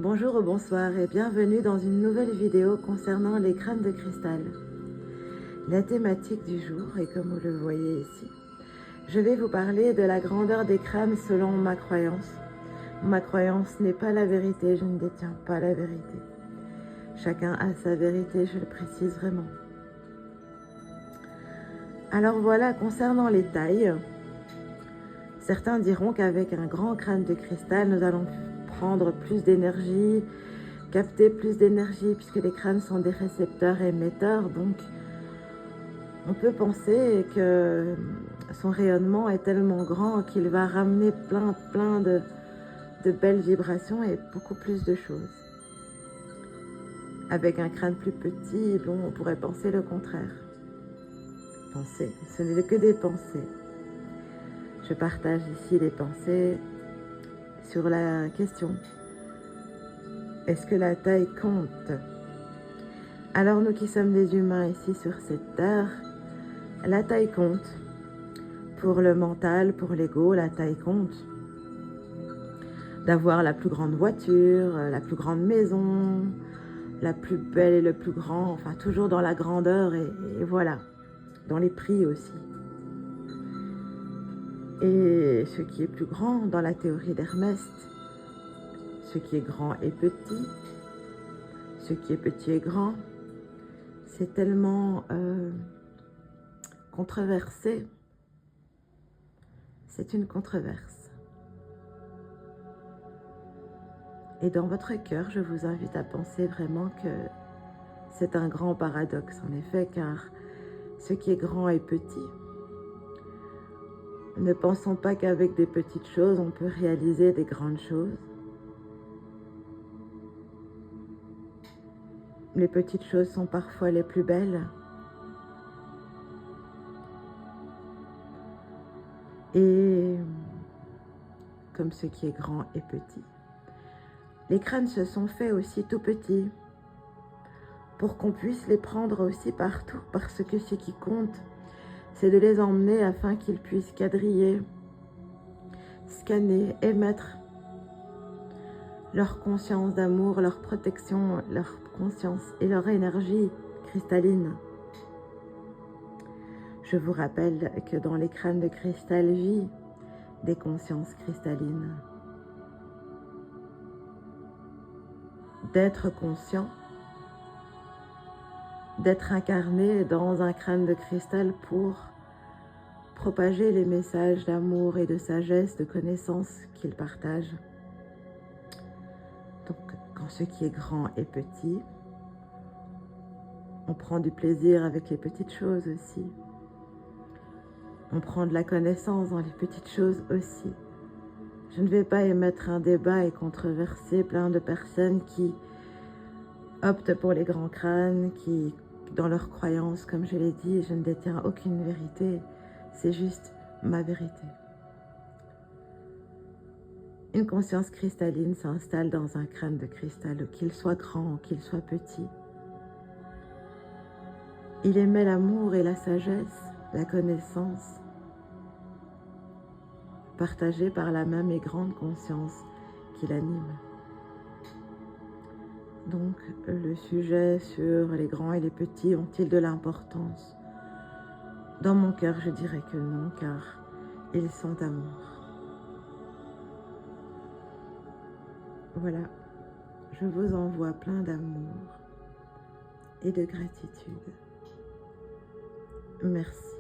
Bonjour ou bonsoir et bienvenue dans une nouvelle vidéo concernant les crânes de cristal. La thématique du jour est comme vous le voyez ici. Je vais vous parler de la grandeur des crânes selon ma croyance. Ma croyance n'est pas la vérité, je ne détiens pas la vérité. Chacun a sa vérité, je le précise vraiment. Alors voilà, concernant les tailles, certains diront qu'avec un grand crâne de cristal, nous allons prendre plus d'énergie, capter plus d'énergie, puisque les crânes sont des récepteurs et émetteurs, donc on peut penser que son rayonnement est tellement grand qu'il va ramener plein de belles vibrations et beaucoup plus de choses. Avec un crâne plus petit, bon, on pourrait penser le contraire. Penser, ce n'est que des pensées. Je partage ici les pensées sur la question: est-ce que la taille compte? Alors nous qui sommes des humains ici sur cette terre, la taille compte. Pour le mental, pour l'ego, la taille compte. D'avoir la plus grande voiture, la plus grande maison, la plus belle et le plus grand, enfin toujours dans la grandeur et voilà, dans les prix aussi. Et ce qui est plus grand dans la théorie d'Hermès, ce qui est grand est petit, ce qui est petit est grand, c'est tellement controversé. C'est une controverse. Et dans votre cœur, je vous invite à penser vraiment que c'est un grand paradoxe, en effet, car ce qui est grand est petit. Ne pensons pas qu'avec des petites choses, on peut réaliser des grandes choses. Les petites choses sont parfois les plus belles. Et comme ce qui est grand est petit. Les crânes se sont faits aussi tout petits pour qu'on puisse les prendre aussi partout, parce que ce qui compte, c'est de les emmener afin qu'ils puissent quadriller, scanner, émettre leur conscience d'amour, leur protection, leur conscience et leur énergie cristalline. Je vous rappelle que dans les crânes de cristal vit des consciences cristallines. D'être conscient, d'être incarné dans un crâne de cristal pour propager les messages d'amour et de sagesse, de connaissance qu'ils partagent. Donc, quand ce qui est grand est petit, on prend du plaisir avec les petites choses aussi. On prend de la connaissance dans les petites choses aussi. Je ne vais pas émettre un débat et controverser plein de personnes qui optent pour les grands crânes, qui, dans leurs croyances, comme je l'ai dit, je ne détiens aucune vérité, c'est juste ma vérité. Une conscience cristalline s'installe dans un crâne de cristal, qu'il soit grand ou qu'il soit petit. Il émet l'amour et la sagesse, la connaissance, partagée par la même et grande conscience qui l'anime. Donc, le sujet sur les grands et les petits ont-ils de l'importance? Dans mon cœur, je dirais que non, car ils sont amour. Voilà, je vous envoie plein d'amour et de gratitude. Merci.